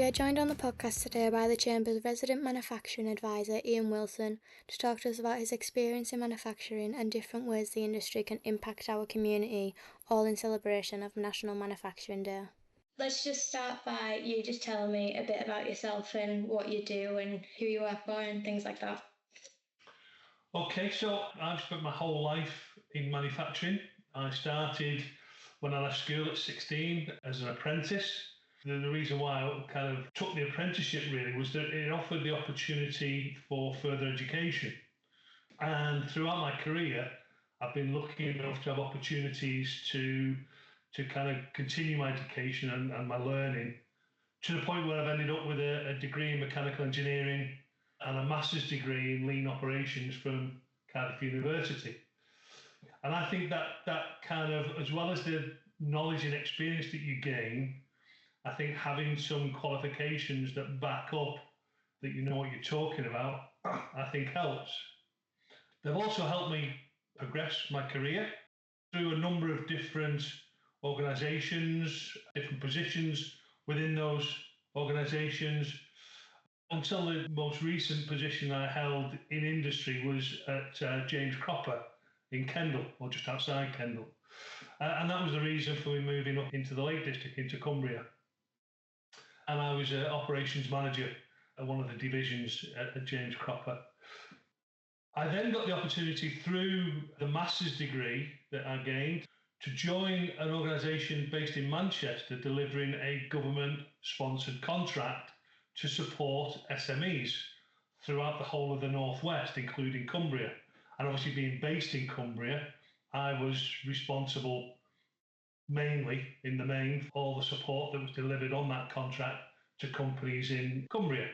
We are joined on the podcast today by the Chamber's resident manufacturing advisor, Ian Wilson, to talk to us about his experience in manufacturing and different ways the industry can impact our community, all in celebration of National Manufacturing Day. Let's just start by you just telling me a bit about yourself and what you do and who you work for and things like that. Okay, so I've spent my whole life in manufacturing. I started when I left school at 16 as an apprentice. The reason why I kind of took the apprenticeship really was that it offered the opportunity for further education. And throughout my career, I've been lucky enough to have opportunities to kind of continue my education and my learning to the point where I've ended up with a degree in mechanical engineering and a master's degree in lean operations from Cardiff University. And I think that kind of, as well as the knowledge and experience that you gain, I think having some qualifications that back up that you know what you're talking about, I think helps. They've also helped me progress my career through a number of different organisations, different positions within those organisations, until the most recent position I held in industry was at James Cropper in Kendal, or just outside Kendal. And that was the reason for me moving up into the Lake District, into Cumbria. And I was an operations manager at one of the divisions at James Cropper. I then got the opportunity through the master's degree that I gained to join an organisation based in Manchester delivering a government-sponsored contract to support SMEs throughout the whole of the Northwest, including Cumbria. And obviously being based in Cumbria, I was responsible mainly, in the main, for all the support that was delivered on that contract to companies in Cumbria.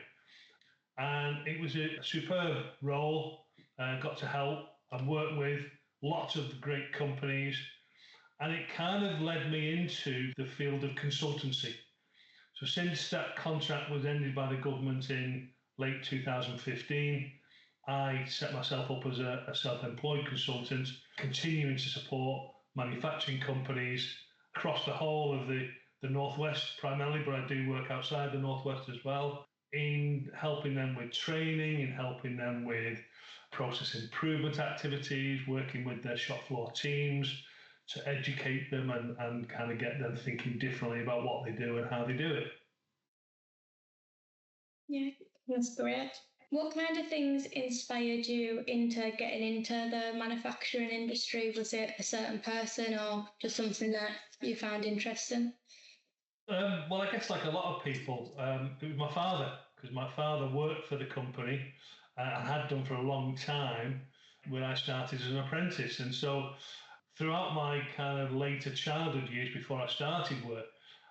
And it was a superb role. Got to help and work with lots of great companies. And it kind of led me into the field of consultancy. So since that contract was ended by the government in late 2015, I set myself up as a self-employed consultant, continuing to support manufacturing companies across the whole of the Northwest primarily, but I do work outside the Northwest as well, in helping them with training, in helping them with process improvement activities, working with their shop floor teams to educate them and kind of get them thinking differently about what they do and how they do it. Yeah, that's great. What kind of things inspired you into getting into the manufacturing industry? Was it a certain person or just something that you found interesting? Well, I guess like a lot of people, it was my father, because my father worked for the company and had done for a long time when I started as an apprentice. And so throughout my kind of later childhood years before I started work,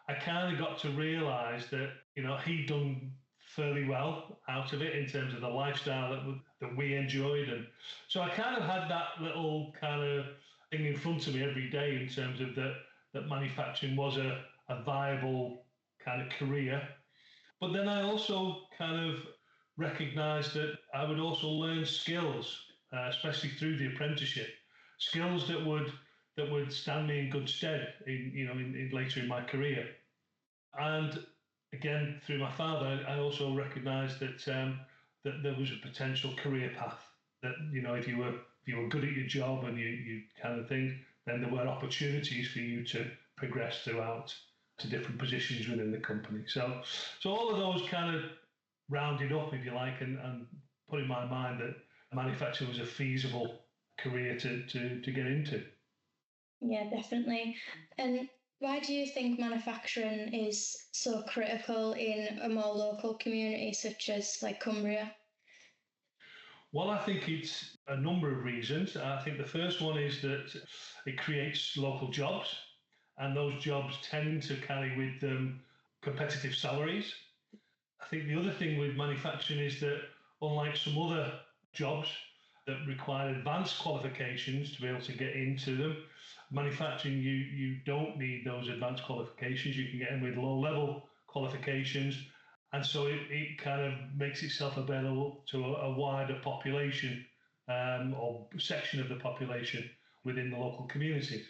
I kind of got to realise that, you know, he'd done fairly well out of it in terms of the lifestyle that we enjoyed. And so I kind of had that little kind of thing in front of me every day in terms of that manufacturing was a viable kind of career. But then I also kind of recognised that I would also learn skills, especially through the apprenticeship, skills that would stand me in good stead in later in my career. And again, through my father, I also recognised that there was a potential career path. That, you know, if you were good at your job and you kind of thing, then there were opportunities for you to progress throughout to different positions within the company. So all of those kind of rounded up, if you like, and put in my mind that manufacturing was a feasible career to get into. Yeah, definitely. And why do you think manufacturing is so critical in a more local community such as like Cumbria? Well, I think it's a number of reasons. I think the first one is that it creates local jobs, and those jobs tend to carry with them competitive salaries. I think the other thing with manufacturing is that, unlike some other jobs that require advanced qualifications to be able to get into them, manufacturing, you don't need those advanced qualifications. You can get in with low-level qualifications. And so it kind of makes itself available to a wider population or section of the population within the local communities.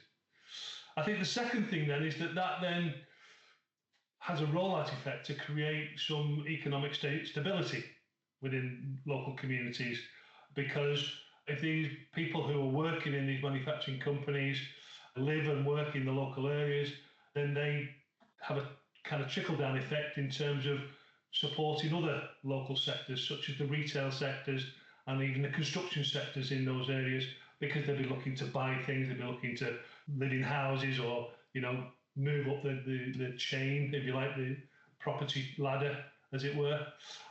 I think the second thing then is that then has a rollout effect to create some economic stability within local communities. Because if these people who are working in these manufacturing companies live and work in the local areas, then they have a kind of trickle down effect in terms of supporting other local sectors, such as the retail sectors and even the construction sectors in those areas, because they'll be looking to buy things, they'll be looking to live in houses or, move up the chain, if you like, the property ladder, as it were.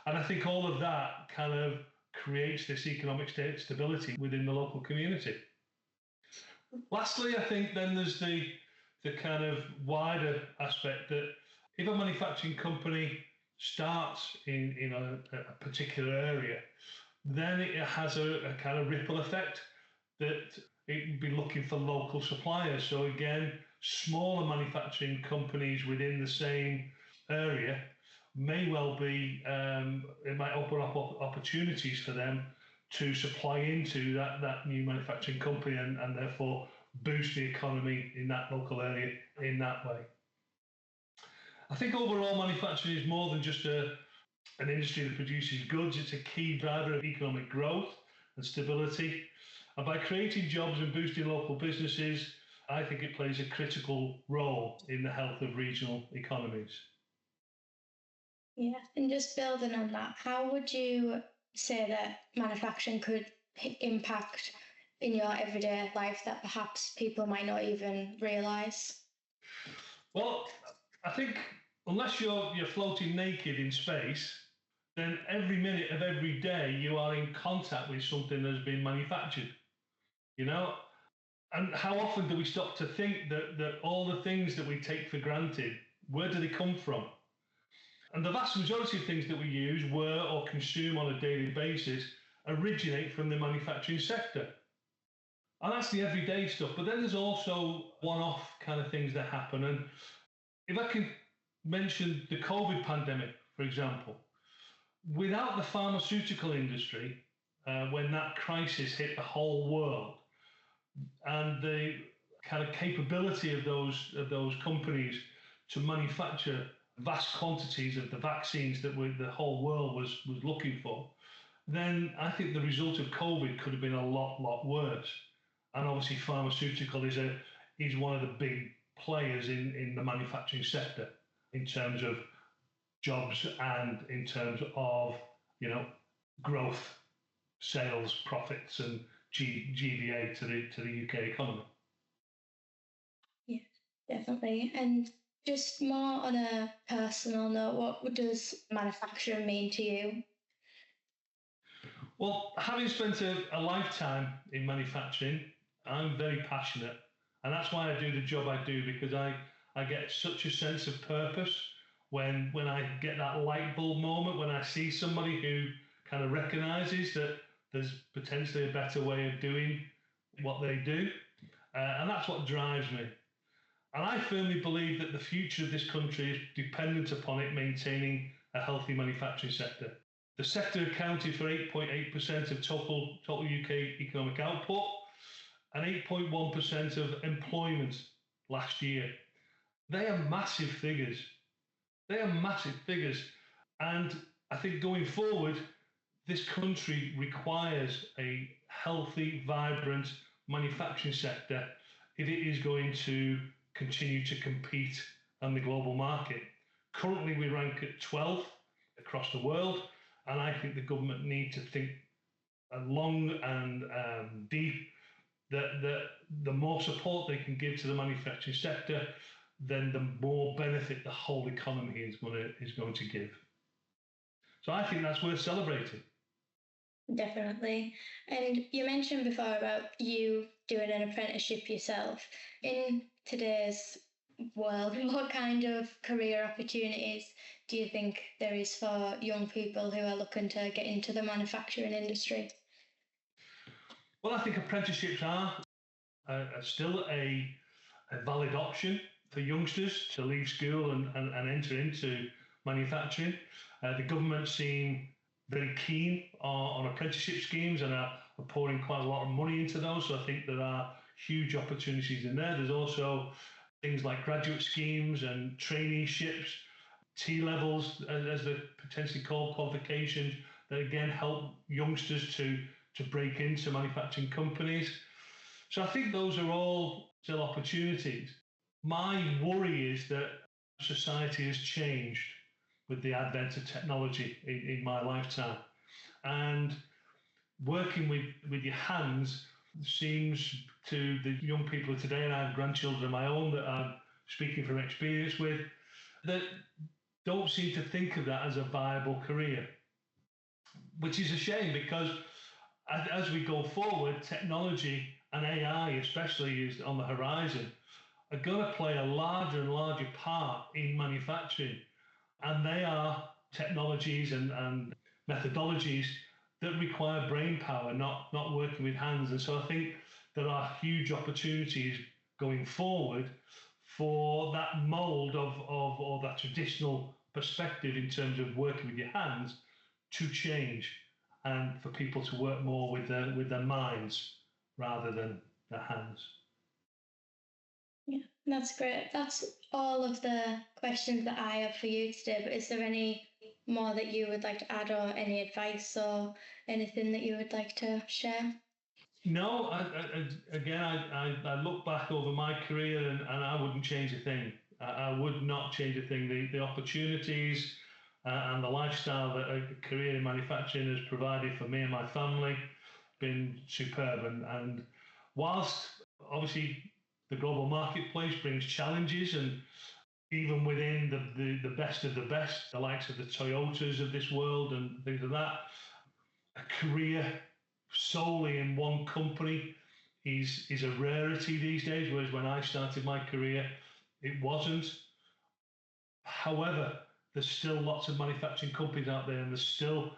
And I think all of that kind of creates this economic stability within the local community. Lastly, I think then there's the kind of wider aspect that if a manufacturing company starts in a particular area, then it has a kind of ripple effect that it would be looking for local suppliers. So again, smaller manufacturing companies within the same area may well be, it might open up opportunities for them to supply into that new manufacturing company and therefore boost the economy in that local area in that way. I think overall manufacturing is more than just an industry that produces goods. It's a key driver of economic growth and stability. And by creating jobs and boosting local businesses, I think it plays a critical role in the health of regional economies. Yeah, and just building on that, how would you say that manufacturing could impact in your everyday life that perhaps people might not even realise? Well, I think unless you're floating naked in space, then every minute of every day you are in contact with something that has been manufactured. And how often do we stop to think that all the things that we take for granted, where do they come from? And the vast majority of things that we use, wear or consume on a daily basis originate from the manufacturing sector. And that's the everyday stuff. But then there's also one-off kind of things that happen. And if I can mention the COVID pandemic, for example, without the pharmaceutical industry, when that crisis hit the whole world, and the kind of capability of those companies to manufacture vast quantities of the vaccines that the whole world was looking for, then I think the result of COVID could have been a lot worse. And obviously, pharmaceutical is one of the big players in the manufacturing sector in terms of jobs and in terms of growth, sales, profits, and GVA to the UK economy. Yes, definitely. And just more on a personal note, what does manufacturing mean to you? Well, having spent a lifetime in manufacturing, I'm very passionate. And that's why I do the job I do, because I get such a sense of purpose when I get that light bulb moment, when I see somebody who kind of recognises that there's potentially a better way of doing what they do. And that's what drives me. And I firmly believe that the future of this country is dependent upon it maintaining a healthy manufacturing sector. The sector accounted for 8.8% of total UK economic output and 8.1% of employment last year. They are massive figures. And I think going forward, this country requires a healthy, vibrant manufacturing sector if it is going to continue to compete on the global market. Currently, we rank at 12th across the world, and I think the government need to think long and deep that the more support they can give to the manufacturing sector, then the more benefit the whole economy is going to give. So I think that's worth celebrating. Definitely. And you mentioned before about you doing an apprenticeship yourself. In today's world, what kind of career opportunities do you think there is for young people who are looking to get into the manufacturing industry? Well, I think apprenticeships are still a valid option for youngsters to leave school and enter into manufacturing. The government seem very keen on apprenticeship schemes and are pouring quite a lot of money into those. So I think there are huge opportunities in there. There's also things like graduate schemes and traineeships T-levels, as they're potentially called, qualifications that again help youngsters to break into manufacturing companies. So I think those are all still opportunities. My worry is that society has changed with the advent of technology in my lifetime. And working with your hands seems to the young people of today, and I have grandchildren of my own that I'm speaking from experience with, that don't seem to think of that as a viable career, which is a shame because as we go forward, technology and AI especially is on the horizon, are going to play a larger and larger part in manufacturing. And they are technologies and methodologies that require brain power, not working with hands. And so I think there are huge opportunities going forward for that mold of or that traditional perspective in terms of working with your hands to change, and for people to work more with their minds rather than their hands. Yeah, that's great. That's all of the questions that I have for you today, but is there any more that you would like to add, or any advice or anything that you would like to share? No, I look back over my career and I wouldn't change a thing. I would not change a thing. The opportunities and the lifestyle that a career in manufacturing has provided for me and my family been superb. And whilst obviously the global marketplace brings challenges, and even within the best of the best, the likes of the Toyotas of this world and things like that, a career solely in one company is a rarity these days, whereas when I started my career, it wasn't. However, there's still lots of manufacturing companies out there, and there's still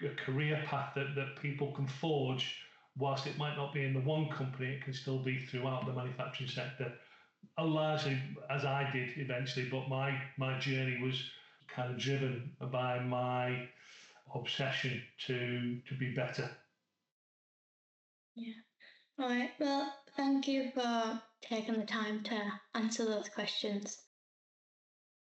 a career path that people can forge. Whilst it might not be in the one company, it can still be throughout the manufacturing sector, largely as I did eventually. But my journey was kind of driven by my obsession to be better. Yeah. All right. Well, thank you for taking the time to answer those questions.